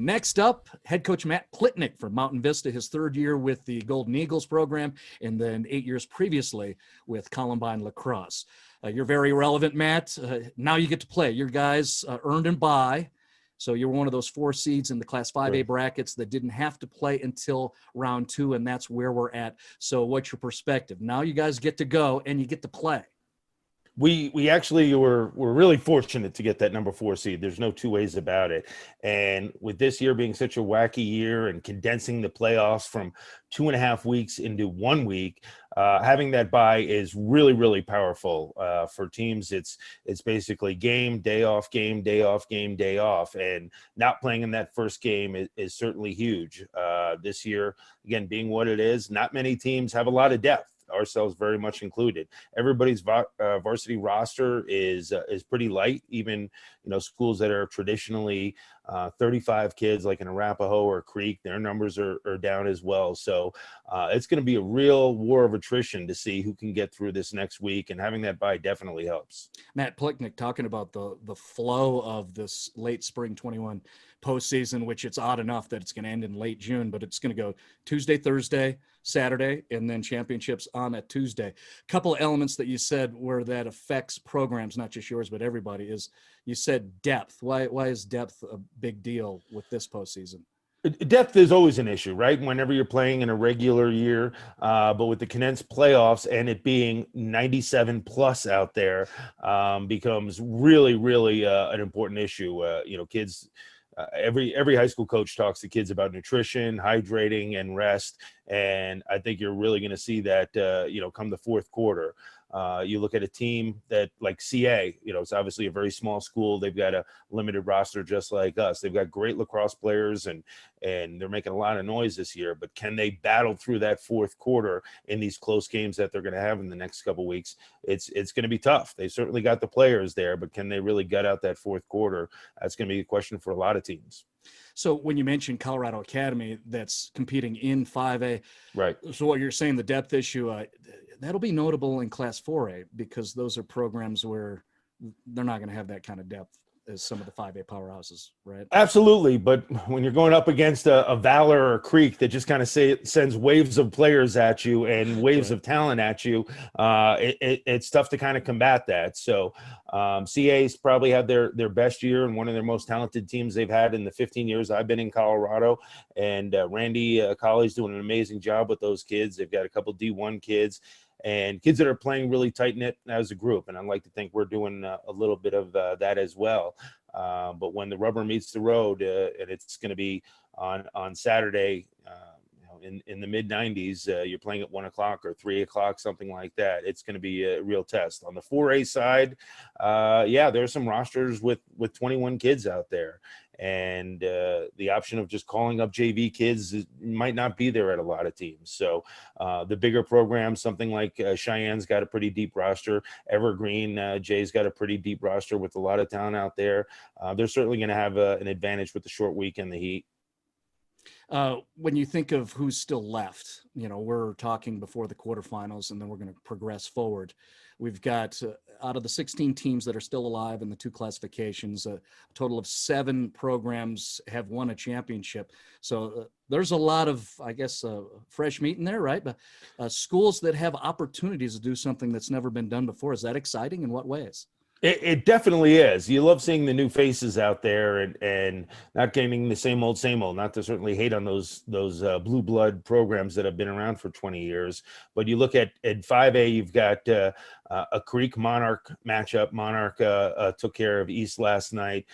Next up, head coach Matt Plitnick from Mountain Vista, his third year with the Golden Eagles program, and then 8 years previously with Columbine lacrosse. You're very relevant, Matt. Now you get to play. Your guys earned and buy. So you're one of those 4 seeds in the Class 5A brackets that didn't have to play until round 2, and that's where we're at. So what's your perspective? Now you guys get to go, and you get to play. We actually were really fortunate to get that number 4 seed. There's no two ways about it. And with this year being such a wacky year and condensing the playoffs from 2.5 weeks into 1 week, having that bye is really, really powerful for teams. It's basically game, day off, game, day off, game, day off. And not playing in that first game is certainly huge. This year, again, being what it is, not many teams have a lot of depth, ourselves very much included. Everybody's varsity roster is pretty light. Even schools that are traditionally 35 kids, like in Arapahoe or Creek, their numbers are down as well. So it's going to be a real war of attrition to see who can get through this next week, and having that bye definitely helps. Matt Plitnick talking about the flow of this late spring 21 postseason, which it's odd enough that it's going to end in late June, but it's going to go Tuesday, Thursday, Saturday, and then championships on that Tuesday. A couple of elements that you said where that affects programs, not just yours, but everybody, is you said depth. Why is depth a big deal with this postseason? Depth is always an issue, right? Whenever you're playing in a regular year, but with the condensed playoffs and it being 97 plus out there, becomes really, really an important issue. Kids, every high school coach talks to kids about nutrition, hydrating, and rest. And I think you're really going to see that, come the fourth quarter. You look at a team that like CA, it's obviously a very small school. They've got a limited roster just like us. They've got great lacrosse players and they're making a lot of noise this year, but can they battle through that fourth quarter in these close games that they're going to have in the next couple of weeks? It's going to be tough. They certainly got the players there, but can they really gut out that fourth quarter? That's going to be a question for a lot of teams. So when you mentioned Colorado Academy that's competing in 5A, right? So what you're saying, the depth issue, that'll be notable in Class 4A because those are programs where they're not going to have that kind of depth as some of the 5A powerhouses, right? Absolutely, but when you're going up against a Valor or a Creek that just kind of sends waves of players at you and waves of talent at you, it's tough to kind of combat that. So CA's probably had their best year and one of their most talented teams they've had in the 15 years I've been in Colorado. And Randy Colley's doing an amazing job with those kids. They've got a couple D1 kids and kids that are playing really tight-knit as a group. And I'd like to think we're doing a little bit of that as well. But when the rubber meets the road, and it's going to be on Saturday, in the mid-90s, you're playing at 1 o'clock or 3 o'clock, something like that. It's going to be a real test. On the 4A side, there's some rosters with 21 kids out there. And the option of just calling up JV kids might not be there at a lot of teams. So the bigger programs, something like Cheyenne's got a pretty deep roster. Evergreen, Jay's got a pretty deep roster with a lot of talent out there. They're certainly going to have an advantage with the short week and the heat. When you think of who's still left, we're talking before the quarterfinals, and then we're going to progress forward. We've got out of the 16 teams that are still alive in the 2 classifications, a total of 7 programs have won a championship. So there's a lot of, I guess, fresh meat in there, right? But schools that have opportunities to do something that's never been done before. Is that exciting? In what ways? It definitely is. You love seeing the new faces out there and not getting the same old, not to certainly hate on those blue blood programs that have been around for 20 years. But you look at 5A, you've got a Creek Monarch matchup. Monarch took care of East last night.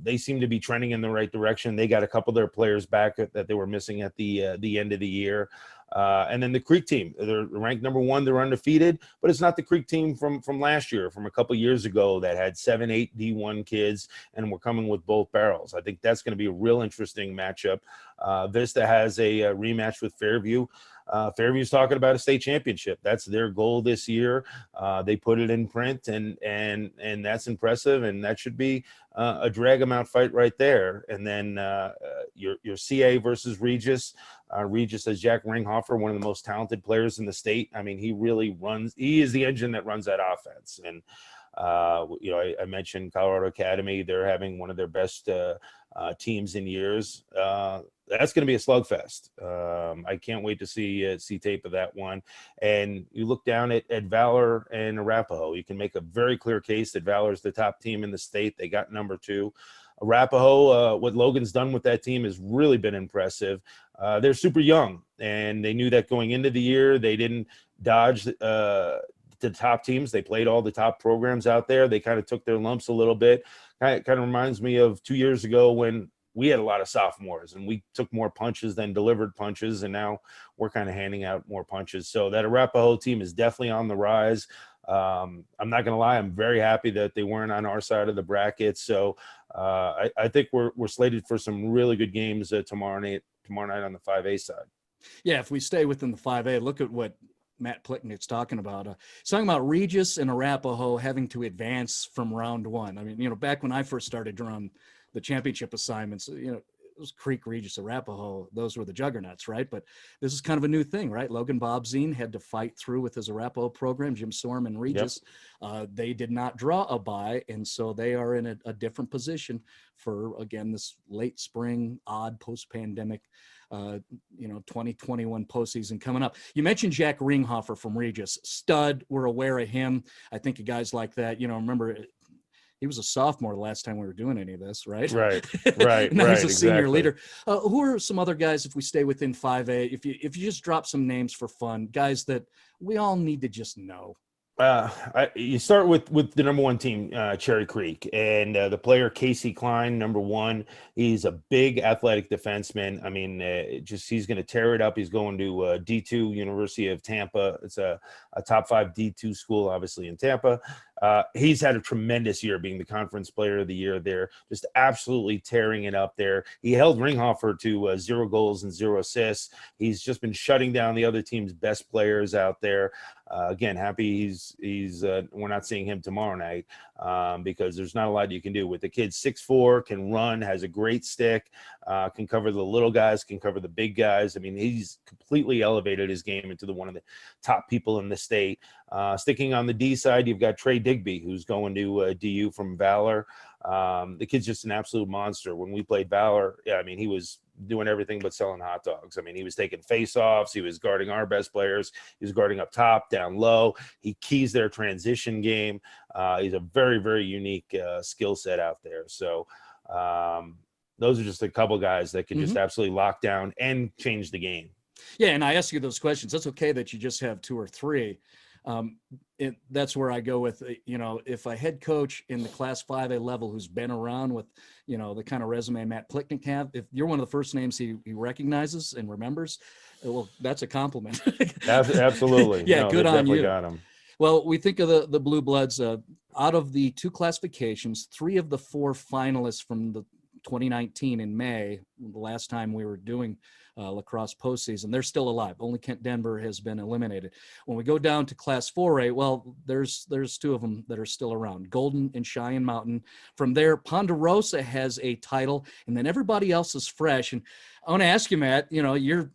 They seem to be trending in the right direction. They got a couple of their players back that they were missing at the end of the year. And then the Creek team, they're ranked number 1. They're undefeated, but it's not the Creek team from last year, from a couple years ago that had 7, 8 D1 kids and were coming with both barrels. I think that's going to be a real interesting matchup. Vista has a rematch with Fairview. Fairview's talking about a state championship. That's their goal this year. They put it in print, and that's impressive, and that should be a drag 'em out fight right there. And then your CA versus Regis. Regis has Jack Ringhofer, one of the most talented players in the state. I mean, he really runs. He is the engine that runs that offense, and I mentioned Colorado Academy. They're having one of their best teams in years. That's going to be a slugfest. I can't wait to see tape of that one. And you look down at Valor and Arapahoe, you can make a very clear case that Valor is the top team in the state. They got number 2. Arapahoe, what Logan's done with that team has really been impressive. They're super young, and they knew that going into the year. They didn't dodge the top teams. They played all the top programs out there. They kind of took their lumps a little bit. Kind of reminds me of 2 years ago when we had a lot of sophomores and we took more punches than delivered punches, and now we're kind of handing out more punches. So that Arapahoe team is definitely on the rise. I'm not going to lie, I'm very happy that they weren't on our side of the bracket. So I think we're slated for some really good games tomorrow night on the 5A side. Yeah, if we stay within the 5A, look at what Matt Plitnick's talking about. He's talking about Regis and Arapahoe having to advance from round 1. I mean, back when I first started drawing the championship assignments, it was Creek, Regis, Arapahoe. Those were the juggernauts, right? But this is kind of a new thing, right? Logan Bobzine had to fight through with his Arapahoe program. Jim Sorm and Regis, they did not draw a bye, and so they are in a different position for, again, this late spring, odd post-pandemic 2021 postseason coming up. You mentioned Jack Ringhofer from Regis. Stud, we're aware of him. I think of guys like that, remember, he was a sophomore the last time we were doing any of this, right? Right. Now he's a senior Exactly. leader. Who are some other guys, if we stay within 5A, if you just drop some names for fun, guys that we all need to just know? You start with the number 1 team, Cherry Creek, and the player Casey Klein, number 1. He's a big athletic defenseman. I mean, he's going to tear it up. He's going to D2 University of Tampa. It's a top 5 D2 school, obviously, in Tampa. He's had a tremendous year being the conference player of the year there, just absolutely tearing it up there. He held Ringhofer to 0 goals and 0 assists. He's just been shutting down the other team's best players out there. Again, happy we're not seeing him tomorrow night because there's not a lot you can do with the kid. 6'4", can run, has a great stick, can cover the little guys, can cover the big guys. I mean, he's completely elevated his game into one of the top people in the state. Sticking on the D side, you've got Trey Digby, who's going to DU from Valor. The kid's just an absolute monster. When we played Valor, I mean, he was doing everything but selling hot dogs. I mean, he was taking face-offs. He was guarding our best players. He was guarding up top, down low. He keys their transition game. He's a very, very unique skill set out there. So those are just a couple guys that can just absolutely lock down and change the game. Yeah, and I ask you those questions. That's okay that you just have 2 or 3. That's where I go with, if a head coach in the Class 5A level who's been around with, the kind of resume Matt Plitnick have, if you're one of the first names he recognizes and remembers, well, that's a compliment. Absolutely. Yeah, good on you. Got him. Well, we think of the Blue Bloods, out of the 2 classifications, 3 of the 4 finalists from the 2019 in May, the last time we were doing lacrosse postseason, they're still alive. Only Kent Denver has been eliminated. When we go down to Class 4A, well, there's 2 of them that are still around, Golden and Cheyenne Mountain. From there, Ponderosa has a title, and then everybody else is fresh. And I want to ask you, Matt, you're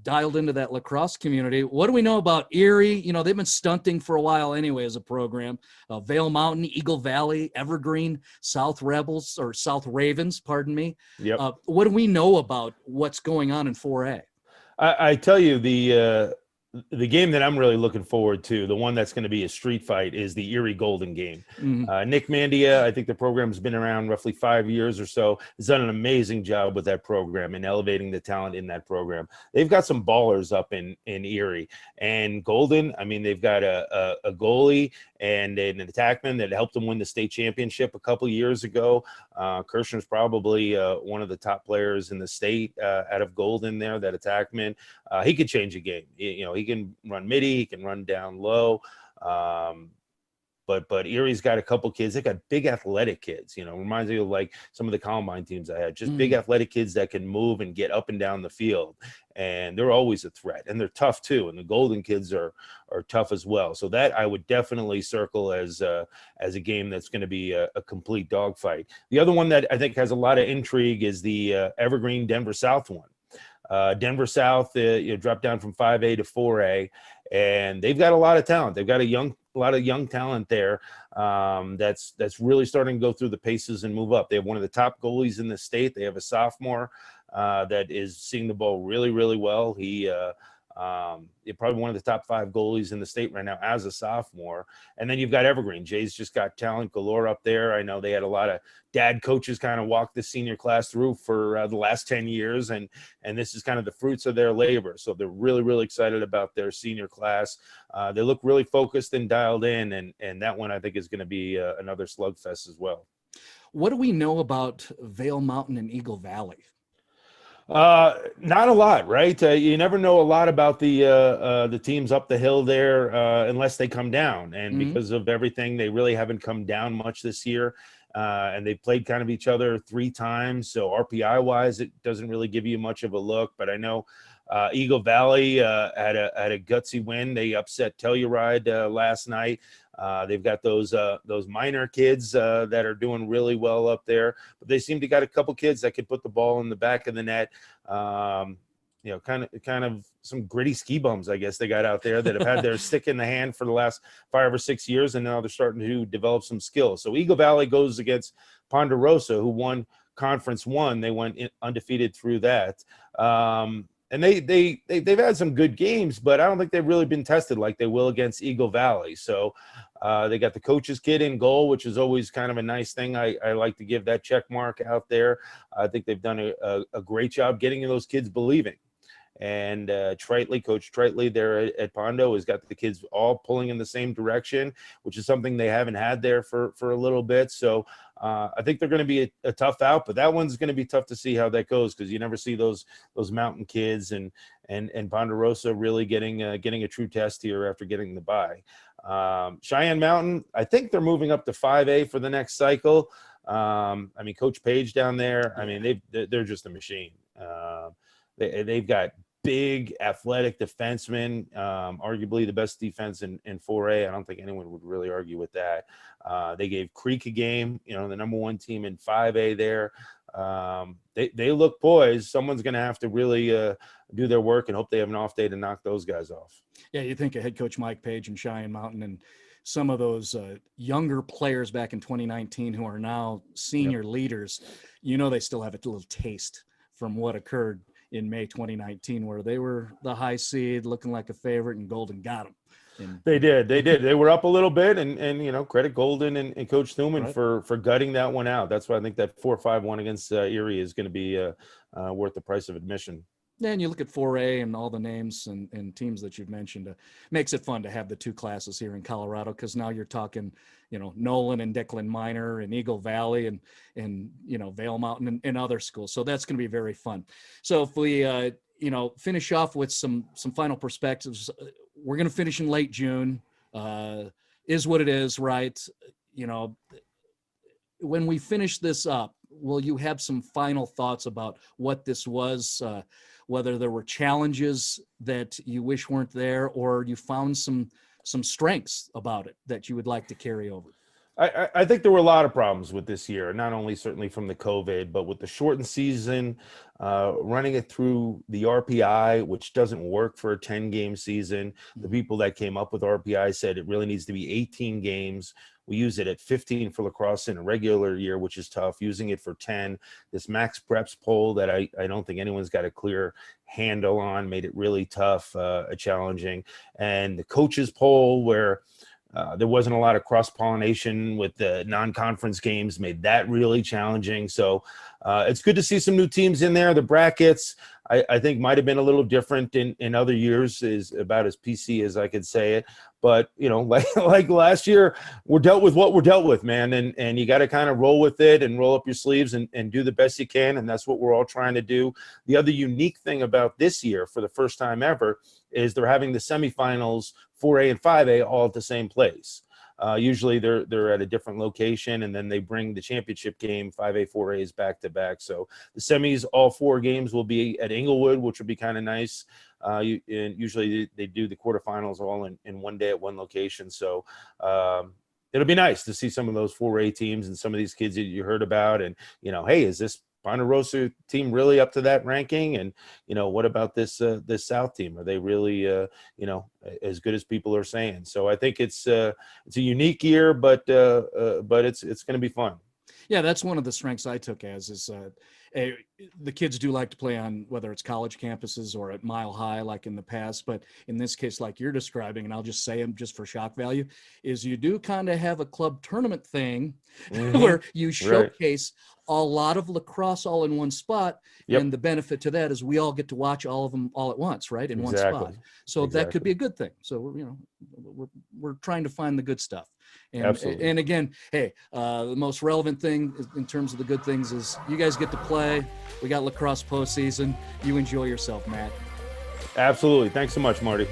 dialed into that lacrosse community. What do we know about Erie? They've been stunting for a while anyway as a program. Vale Mountain, Eagle Valley, Evergreen, South Ravens, pardon me. Yep. What do we know about what's going on in 4A? I tell you, the game that I'm really looking forward to, the one that's going to be a street fight, is the Erie Golden game. Nick Mandia, I think the program's been around roughly 5 years or so, has done an amazing job with that program and elevating the talent in that program. They've got some ballers up in Erie. And Golden, I mean, they've got a goalie and an attackman that helped them win the state championship a couple years ago. Kirshner's probably one of the top players in the state out of Golden there, that attackman. He could change a game. He can run midi, he can run down low. But Erie's got a couple kids. They got big athletic kids, reminds me of like some of the Columbine teams I had, just big athletic kids that can move and get up and down the field. And they're always a threat, and they're tough too. And the Golden kids are tough as well. So that I would definitely circle as a game that's going to be a complete dogfight. The other one that I think has a lot of intrigue is the Evergreen Denver South one. Denver South, dropped down from 5A to 4A, and they've got a lot of talent. They've got a young of young talent there. That's really starting to go through the paces and move up. They have one of the top goalies in the state. They have a sophomore that is seeing the ball really, really well. He's probably one of the top 5 goalies in the state right now as a sophomore. And then you've got Evergreen. Jay's just got talent galore up there. I know they had a lot of dad coaches kind of walk the senior class through for the last 10 years. And this is kind of the fruits of their labor. So they're really, really excited about their senior class. They look really focused and dialed in. And that one I think is going to be another slugfest as well. What do we know about Vail Mountain and Eagle Valley? Not a lot, right? You never know a lot about the teams up the hill there unless they come down, and because of everything, they really haven't come down much this year. And they played kind of each other 3 times, so RPI wise, it doesn't really give you much of a look. But I know Eagle Valley had a gutsy win. They upset Telluride last night. They've got those minor kids that are doing really well up there, but they seem to got a couple kids that could put the ball in the back of the net. Kind of some gritty ski bums, I guess they got out there that have had their stick in the hand for the last 5 or 6 years, and now they're starting to develop some skills. So Eagle Valley goes against Ponderosa, who won Conference 1. They went undefeated through that. And they've had some good games, but I don't think they've really been tested like they will against Eagle Valley. So they got the coach's kid in goal, which is always kind of a nice thing. I like to give that check mark out there. I think they've done a great job getting those kids believing. And Coach Tritley there at Pondo has got the kids all pulling in the same direction, which is something they haven't had there for a little bit. So I think they're going to be a tough out, but that one's going to be tough to see how that goes, because you never see those mountain kids and Ponderosa really getting a true test here after getting the bye. Cheyenne Mountain, I think they're moving up to 5A for the next cycle. Coach Page down there, they're just a machine. They've got big athletic defensemen, arguably the best defense in 4A. I don't think anyone would really argue with that. They gave Creek a game, the number 1 team in 5A there. They look poised. Someone's going to have to really do their work and hope they have an off day to knock those guys off. Yeah, you think of head coach Mike Page and Cheyenne Mountain and some of those younger players back in 2019 who are now senior leaders, they still have a little taste from what occurred in May 2019, where they were the high seed, looking like a favorite, and Golden got them. They did. They were up a little bit, and credit Golden and Coach Newman for gutting that one out. That's why I think that 4-5 one against Erie is going to be worth the price of admission. Then you look at 4A and all the names and teams that you've mentioned. Makes it fun to have the 2 classes here in Colorado, because now you're talking, Nolan and Declan Minor and Eagle Valley and Vail Mountain and other schools. So that's going to be very fun. So if we finish off with some final perspectives, we're going to finish in late June. Is what it is, right? When we finish this up, will you have some final thoughts about what this was? Whether there were challenges that you wish weren't there, or you found some strengths about it that you would like to carry over? I think there were a lot of problems with this year, not only certainly from the COVID, but with the shortened season, running it through the RPI, which doesn't work for a 10-game season. The people that came up with RPI said it really needs to be 18 games. We use it at 15 for lacrosse in a regular year, which is tough. Using it for 10, this max preps poll that I don't think anyone's got a clear handle on made it really tough, challenging. And the coaches poll, where there wasn't a lot of cross-pollination with the non-conference games, made that really challenging. So it's good to see some new teams in there. The brackets, I think, might have been a little different in other years, is about as PC as I could say it. But, like last year, we're dealt with what we're dealt with, man. And you got to kind of roll with it and roll up your sleeves and do the best you can. And that's what we're all trying to do. The other unique thing about this year, for the first time ever, is they're having the semifinals 4A and 5A all at the same place. Usually they're at a different location, and then they bring the championship game 5A 4As back to back. So the semis, all 4 games will be at Inglewood, which would be kind of nice. Usually they do the quarterfinals all in one day at one location. So it'll be nice to see some of those 4A teams and some of these kids that you heard about, and hey, is this Ponderosa team really up to that ranking? And, what about this South team? Are they really, as good as people are saying? So I think it's a unique year, but it's going to be fun. Yeah, that's one of the strengths I took is the kids do like to play on whether it's college campuses or at Mile High like in the past, but in this case, like you're describing, and I'll just say them just for shock value, is you do kind of have a club tournament thing where you showcase a lot of lacrosse all in one spot. Yep. And the benefit to that is we all get to watch all of them all at once, right? In one spot. So that could be a good thing. So, we're trying to find the good stuff. And, Absolutely. And again, hey, the most relevant thing in terms of the good things is you guys get to play. We got lacrosse postseason. You enjoy yourself, Matt. Absolutely. Thanks so much, Marty.